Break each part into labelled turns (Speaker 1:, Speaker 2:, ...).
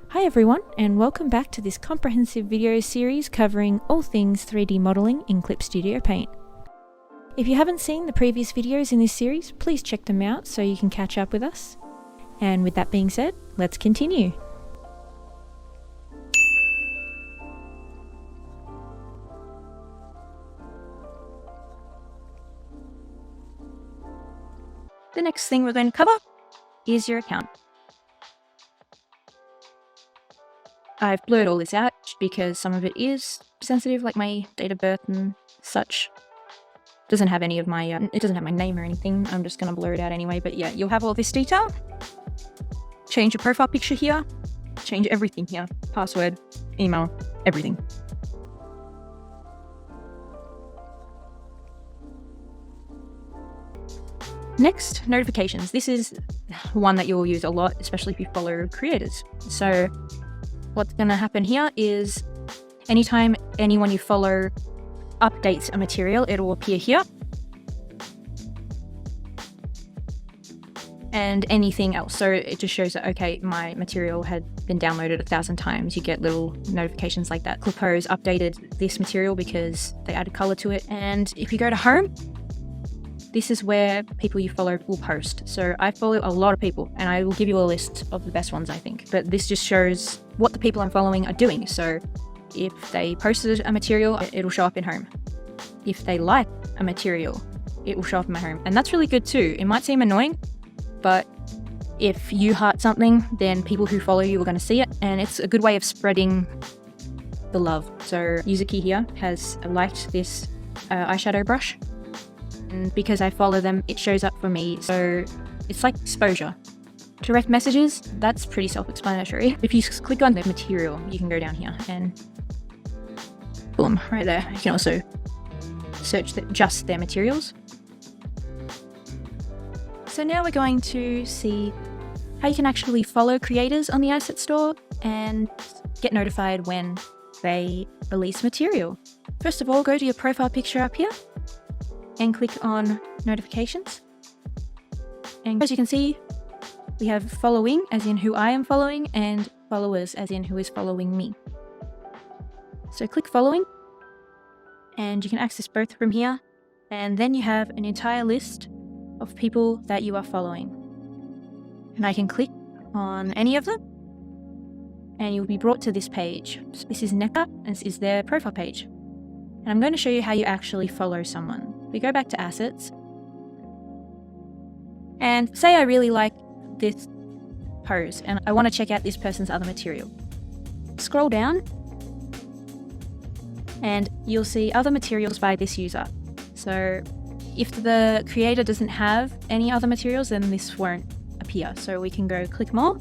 Speaker 1: Hi everyone, and welcome back to this comprehensive video series covering all things 3D modelling in Clip Studio Paint. If you haven't seen the previous videos in this series, please check them out so you can catch up with us. And with that being said, let's continue. The next thing we're going to cover is your account. I've blurred all this out because some of it is sensitive, like my date of birth and such. Doesn't have any of my, it doesn't have my name or anything. I'm just going to blur it out anyway. But yeah, you'll have all this detail. Change your profile picture here. Change everything here. Password, email, everything. Next, notifications. This is one that you'll use a lot, especially if you follow creators. So what's going to happen here is anytime anyone you follow updates a material, it will appear here. And anything else. So it just shows that, okay, my material had been downloaded 1,000 times. You get little notifications like that. Clipos updated this material because they added color to it. And if you go to home, this is where people you follow will post. So I follow a lot of people and I will give you a list of the best ones, I think. But this just shows what the people I'm following are doing. So if they posted a material, it'll show up in home. If they like a material, it will show up in my home. And that's really good too. It might seem annoying, but if you heart something, then people who follow you are going to see it. And it's a good way of spreading the love. So user key here has liked this eyeshadow brush. And because I follow them, it shows up for me. So it's like exposure. Direct messages, that's pretty self-explanatory. If you click on the material, you can go down here and boom, right there. You can also search just their materials. So now we're going to see how you can actually follow creators on the asset store and get notified when they release material. First of all, go to your profile picture up here and click on notifications. And as you can see, we have following as in who I am following and followers as in who is following me. So click following and you can access both from here. And then you have an entire list of people that you are following. And I can click on any of them and you'll be brought to this page. So this is NECA and this is their profile page. And I'm going to show you how you actually follow someone. We go back to assets and say I really like this pose and I want to check out this person's other material. Scroll down and you'll see other materials by this user. So if the creator doesn't have any other materials, then this won't appear. So we can go click more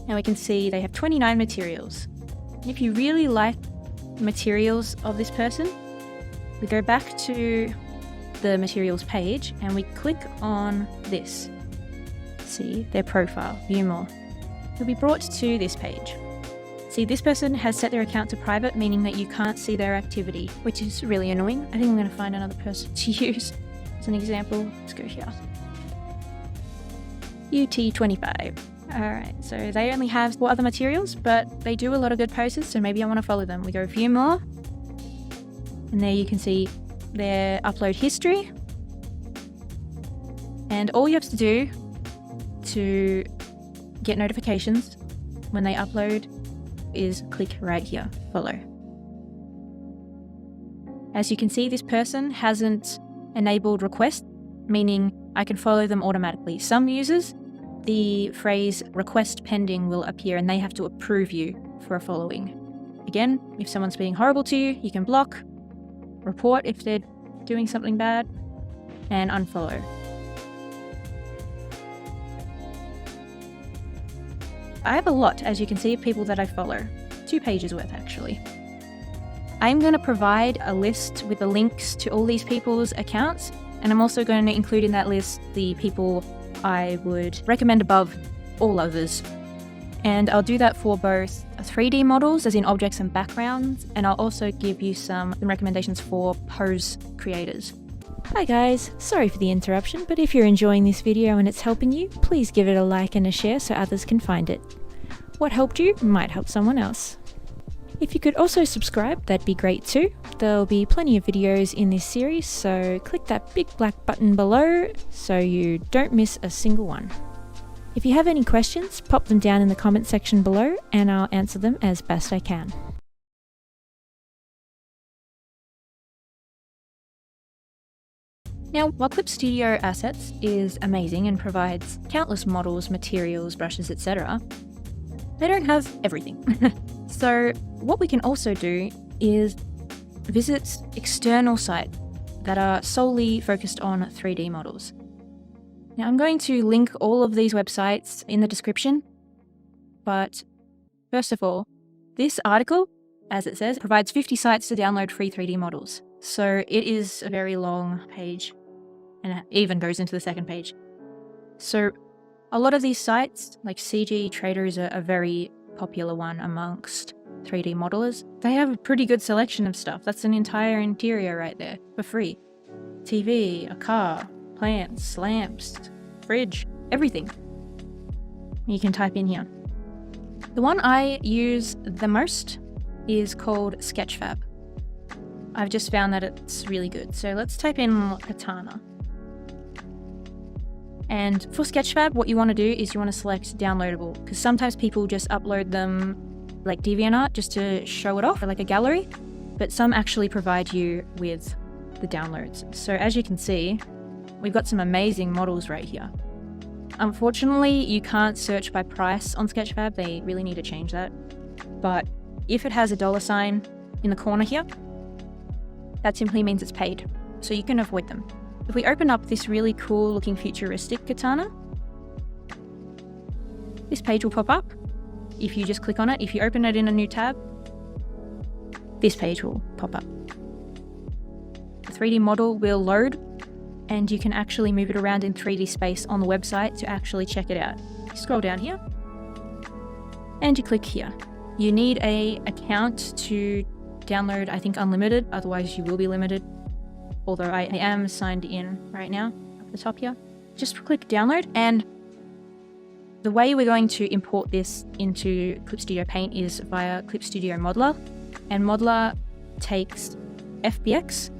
Speaker 1: and we can see they have 29 materials. If you really like materials of this person, we go back to the materials page and we click on this. See their profile, view more. You'll be brought to this page. See, this person has set their account to private, meaning that you can't see their activity, which is really annoying. I think I'm going to find another person to use as an example. Let's go here. UT25. Alright, so they only have 4 other materials, but they do a lot of good poses, so maybe I want to follow them. We go view more. And there you can see their upload history. And all you have to do to get notifications when they upload is click right here, follow. As you can see, this person hasn't enabled request, meaning I can follow them automatically. Some users, the phrase request pending will appear and they have to approve you for a following. Again, if someone's being horrible to you, you can block, report if they're doing something bad, and unfollow. I have a lot, as you can see, of people that I follow. 2 pages worth, actually. I'm going to provide a list with the links to all these people's accounts, and I'm also going to include in that list the people I would recommend above all others. And I'll do that for both 3D models, as in objects and backgrounds, and I'll also give you some recommendations for pose creators. Hi guys, sorry for the interruption, but if you're enjoying this video and it's helping you, please give it a like and a share so others can find it. What helped you might help someone else. If you could also subscribe, that'd be great too. There'll be plenty of videos in this series, so click that big black button below so you don't miss a single one. If you have any questions, pop them down in the comment section below and I'll answer them as best I can. Now, while Clip Studio Assets is amazing and provides countless models, materials, brushes, etc., they don't have everything. So what we can also do is visit external sites that are solely focused on 3D models. Now, I'm going to link all of these websites in the description, but first of all, this article, as it says, provides 50 sites to download free 3D models. So it is a very long page, and it even goes into the second page. So a lot of these sites, like CG Trader is a very popular one amongst 3D modelers. They have a pretty good selection of stuff. That's an entire interior right there for free. TV, a car, plants, lamps, fridge, everything. You can type in here. The one I use the most is called SKETCHFAB. I've just found that it's really good. So let's type in katana. And for SKETCHFAB, what you want to do is you want to select downloadable, because sometimes people just upload them like DeviantArt just to show it off, like a gallery, but some actually provide you with the downloads. So as you can see, we've got some amazing models right here. Unfortunately, you can't search by price on SKETCHFAB. They really need to change that. But if it has a $ in the corner here, that simply means it's paid, so you can avoid them. If we open up this really cool looking futuristic katana, this page will pop up. If you just click on it, if you open it in a new tab, this page will pop up. The 3D model will load and you can actually move it around in 3D space on the website to actually check it out. You scroll down here and you click here. You need an account to download, I think, unlimited, otherwise you will be limited. Although I am signed in right now at the top here. Just click download, and the way we're going to import this into Clip Studio Paint is via Clip Studio Modeler, and Modeler takes FBX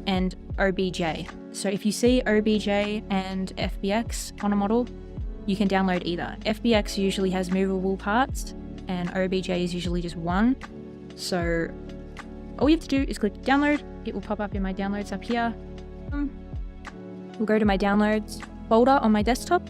Speaker 1: and OBJ. So if you see OBJ and FBX on a model, you can download either. FBX usually has movable parts and OBJ is usually just one. So all you have to do is click download. It will pop up in my downloads up here. We'll go to my downloads folder on my desktop,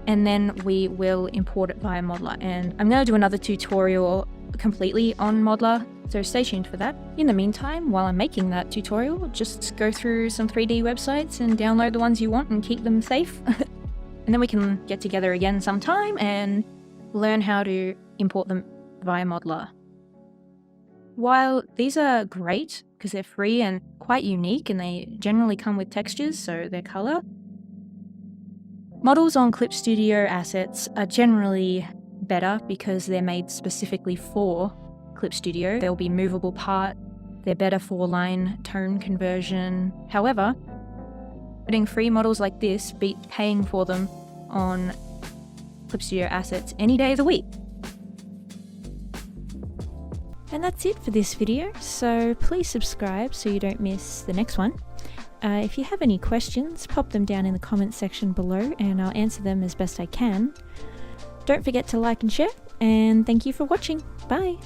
Speaker 1: and then we will import it via Modeler. And I'm going to do another tutorial completely on Modeler, so stay tuned for that. In the meantime, while I'm making that tutorial, just go through some 3D websites and download the ones you want and keep them safe. And then we can get together again sometime and learn how to import them via Modeler. While these are great because they're free and quite unique and they generally come with textures, so they're color, models on Clip Studio Assets are generally better because they're made specifically for Clip Studio. There'll be movable part, they're better for line tone conversion. However, putting free models like this beats paying for them on Clip Studio Assets any day of the week. And that's it for this video, so please subscribe so you don't miss the next one. If you have any questions, pop them down in the comments section below and I'll answer them as best I can. Don't forget to like and share, and thank you for watching. Bye!